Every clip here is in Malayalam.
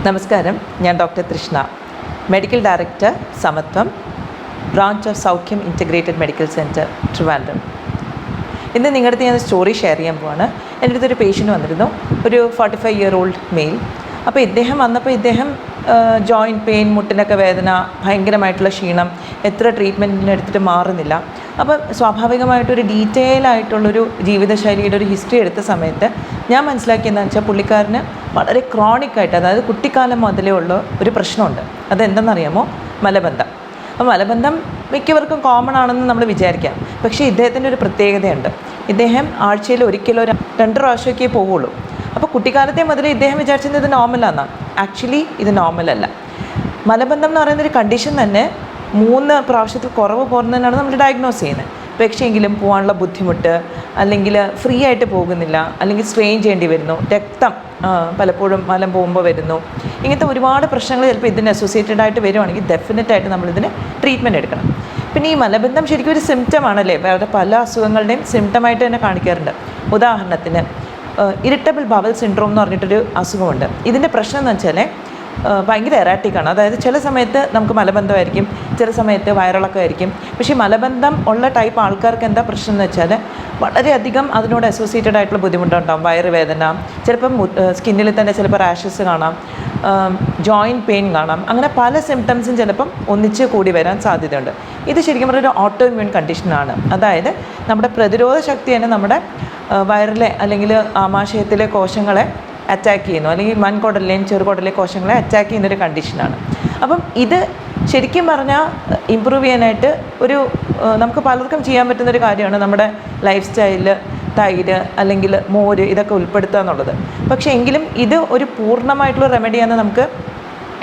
നമസ്കാരം, ഞാൻ ഡോക്ടർ തൃഷ്ണ, മെഡിക്കൽ ഡയറക്ടർ, സമത്വം, ബ്രാഞ്ച് ഓഫ് സൗഖ്യം ഇൻറ്റഗ്രേറ്റഡ് മെഡിക്കൽ സെൻറ്റർ, ട്രിവാൻഡ്രം. ഇന്ന് നിങ്ങളുടെ അടുത്ത് ഞാൻ സ്റ്റോറി ഷെയർ ചെയ്യാൻ പോവാണ്. എൻ്റെ അടുത്തൊരു പേഷ്യൻ്റ് വന്നിരുന്നു, ഒരു 45-year-old മെയിൽ. അപ്പോൾ ഇദ്ദേഹം വന്നപ്പോൾ ജോയിൻറ്റ് പെയിൻ, മുട്ടിനൊക്കെ വേദന, ഭയങ്കരമായിട്ടുള്ള ക്ഷീണം, എത്ര ട്രീറ്റ്മെൻറ്റിന് എടുത്തിട്ട് മാറുന്നില്ല. അപ്പോൾ സ്വാഭാവികമായിട്ടൊരു ഡീറ്റെയിൽ ആയിട്ടുള്ളൊരു ജീവിതശൈലിയുടെ ഒരു ഹിസ്റ്ററി എടുത്ത സമയത്ത് ഞാൻ മനസ്സിലാക്കിയതെന്ന് വെച്ചാൽ പുള്ളിക്കാരന് വളരെ ക്രോണിക്കായിട്ട്, അതായത് കുട്ടിക്കാലം മുതലേ ഉള്ള ഒരു പ്രശ്നമുണ്ട്. അതെന്തെന്നറിയാമോ? മലബന്ധം. അപ്പോൾ മലബന്ധം മിക്കവർക്കും കോമൺ ആണെന്ന് നമ്മൾ വിചാരിക്കാം. പക്ഷേ ഇദ്ദേഹത്തിൻ്റെ ഒരു പ്രത്യേകതയുണ്ട്. ഇദ്ദേഹം ആഴ്ചയിൽ ഒരിക്കലോ 2 പ്രാവശ്യമൊക്കെ പോവുള്ളൂ. അപ്പോൾ കുട്ടിക്കാലത്തെ മുതലേ ഇദ്ദേഹം വിചാരിച്ചത് ഇത് നോർമലാണെന്നാണ്. ആക്ച്വലി ഇത് നോർമലല്ല. മലബന്ധം എന്ന് പറയുന്നൊരു കണ്ടീഷൻ തന്നെ 3 പ്രാവശ്യത്തിൽ കുറവ് പോകുന്നതിനാണ് നമ്മൾ ഡയഗ്നോസ് ചെയ്യുന്നത്. പക്ഷേ എങ്കിലും പോകാനുള്ള ബുദ്ധിമുട്ട്, അല്ലെങ്കിൽ ഫ്രീ ആയിട്ട് പോകുന്നില്ല, അല്ലെങ്കിൽ സ്ട്രെയിൻ ചെയ്യേണ്ടി വരുന്നു, രക്തം പലപ്പോഴും മലം പോകുമ്പോൾ വരുന്നു, ഇങ്ങനത്തെ ഒരുപാട് പ്രശ്നങ്ങൾ ചിലപ്പോൾ ഇതിന് അസോസിയേറ്റഡ് ആയിട്ട് വരുവാണെങ്കിൽ ഡെഫിനറ്റായിട്ട് നമ്മളിതിന് ട്രീറ്റ്മെൻറ്റ് എടുക്കണം. പിന്നെ ഈ മലബന്ധം ശരിക്കും ഒരു സിംറ്റമാണല്ലേ, വേറെ പല അസുഖങ്ങളുടെയും സിംറ്റമായിട്ട് തന്നെ കാണിക്കാറുണ്ട്. ഉദാഹരണത്തിന് ഇറിറ്റബിൾ ബവൽ സിൻഡ്രോം എന്ന് പറഞ്ഞിട്ടൊരു അസുഖമുണ്ട്. ഇതിൻ്റെ പ്രശ്നം എന്ന് വെച്ചാൽ ഭയങ്കര എറാറ്റിക്കാണ്. അതായത് ചില സമയത്ത് നമുക്ക് മലബന്ധമായിരിക്കും, ചില സമയത്ത് വയറിളക്കമായിരിക്കും. പക്ഷേ മലബന്ധം ഉള്ള ടൈപ്പ് ആൾക്കാർക്ക് എന്താ പ്രശ്നം എന്ന് വെച്ചാൽ വളരെയധികം അതിനോട് അസോസിയേറ്റഡ് ആയിട്ടുള്ള ബുദ്ധിമുട്ടുണ്ടാകും. വയറുവേദന, ചിലപ്പം സ്കിന്നിൽ തന്നെ ചിലപ്പോൾ റാഷസ് കാണാം, ജോയിൻറ്റ് പെയിൻ കാണാം. അങ്ങനെ പല സിംറ്റംസും ചിലപ്പം ഒന്നിച്ച് കൂടി വരാൻ സാധ്യതയുണ്ട്. ഇത് ശരിക്കും പറഞ്ഞൊരു ഓട്ടോ ഇമ്മ്യൂൺ കണ്ടീഷനാണ്. അതായത് നമ്മുടെ പ്രതിരോധ ശക്തി തന്നെ നമ്മുടെ വയറിലെ അല്ലെങ്കിൽ ആമാശയത്തിലെ കോശങ്ങളെ അറ്റാക്ക് ചെയ്യുന്നു, അല്ലെങ്കിൽ വൻകുടലിലെയും ചെറുകുടലിലെ കോശങ്ങളെ അറ്റാക്ക് ചെയ്യുന്നൊരു കണ്ടീഷനാണ്. അപ്പം ഇത് ശരിക്കും പറഞ്ഞാൽ ഇമ്പ്രൂവ് ചെയ്യാനായിട്ട് നമുക്ക് പലർക്കും ചെയ്യാൻ പറ്റുന്നൊരു കാര്യമാണ് നമ്മുടെ ലൈഫ് സ്റ്റൈലിൽ തൈര് അല്ലെങ്കിൽ മോര് ഇതൊക്കെ ഉൾപ്പെടുത്തുക എന്നുള്ളത്. പക്ഷേ എങ്കിലും ഇത് ഒരു പൂർണ്ണമായിട്ടുള്ള റെമഡിയാണെന്ന് നമുക്ക്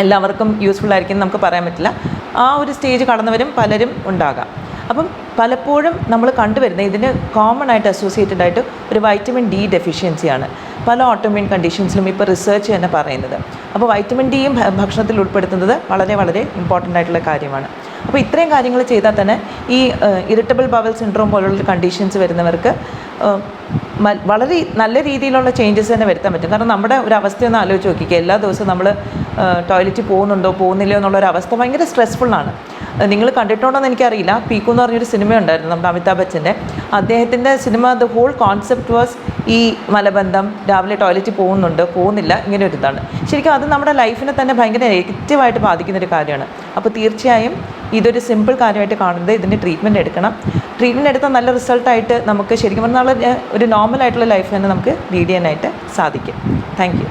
എല്ലാവർക്കും യൂസ്ഫുൾ ആയിരിക്കും നമുക്ക് പറയാൻ പറ്റില്ല. ആ ഒരു സ്റ്റേജ് കടന്നവരും പലരും ഉണ്ടാകാം. അപ്പം പലപ്പോഴും നമ്മൾ കണ്ടുവരുന്നത് ഇതിന് കോമൺ ആയിട്ട് അസോസിയേറ്റഡ് ആയിട്ട് ഒരു വൈറ്റമിൻ ഡി ഡെഫിഷ്യൻസിയാണ് പല ഓട്ടോമ്യൂൺ കണ്ടീഷൻസിലും ഇപ്പോൾ റിസർച്ച് തന്നെ പറയുന്നത്. അപ്പോൾ വൈറ്റമിൻ ഡിയും ഭക്ഷണത്തിൽ ഉൾപ്പെടുത്തുന്നത് വളരെ വളരെ ഇമ്പോർട്ടൻ്റ് ആയിട്ടുള്ള കാര്യമാണ്. അപ്പോൾ ഇത്രയും കാര്യങ്ങൾ ചെയ്താൽ തന്നെ ഈ ഇറിറ്റബിൾ ബവൽ സിൻഡ്രോം പോലുള്ള കണ്ടീഷൻസ് വരുന്നവർക്ക് വളരെ നല്ല രീതിയിലുള്ള ചേഞ്ചസ് തന്നെ വരുത്താൻ പറ്റും. കാരണം നമ്മുടെ ഒരു അവസ്ഥയൊന്ന് ആലോചിച്ച് നോക്കിക്കുക. എല്ലാ ദിവസവും നമ്മൾ ടോയ്ലറ്റിൽ പോകുന്നുണ്ടോ പോകുന്നില്ലയോ എന്നുള്ളൊരു അവസ്ഥ ഭയങ്കര സ്ട്രെസ്ഫുള്ളാണ്. നിങ്ങൾ കണ്ടിട്ടുണ്ടോയെന്ന് എനിക്കറിയില്ല. പീക്കു എന്ന് പറഞ്ഞൊരു സിനിമ ഉണ്ടായിരുന്നു നമ്മുടെ അമിതാഭ് ബച്ചൻ്റെ. അദ്ദേഹത്തിൻ്റെ സിനിമ ദ ഹോൾ കോൺസെപ്റ്റ് വാസ് ഈ മലബന്ധം, രാവിലെ ടോയ്ലറ്റിൽ പോകുന്നില്ല, ഇങ്ങനെ ഒരു ഇതാണ്. ശരിക്കും അത് നമ്മുടെ ലൈഫിനെ തന്നെ ഭയങ്കര നെഗറ്റീവായിട്ട് ബാധിക്കുന്നൊരു കാര്യമാണ്. അപ്പോൾ തീർച്ചയായും ഇതൊരു സിമ്പിൾ കാര്യമായിട്ട് കാണുന്നത് ഇതിൻ്റെ ട്രീറ്റ്മെൻറ്റ് എടുക്കണം. ട്രീറ്റ്മെൻറ്റ് എടുത്താൽ നല്ല റിസൾട്ടായിട്ട് നമുക്ക് ശരിക്കും പറഞ്ഞാൽ ഒരു നോർമലായിട്ടുള്ള ലൈഫ് തന്നെ നമുക്ക് ലീഡ് ചെയ്യാനായിട്ട് സാധിക്കും. Thank you.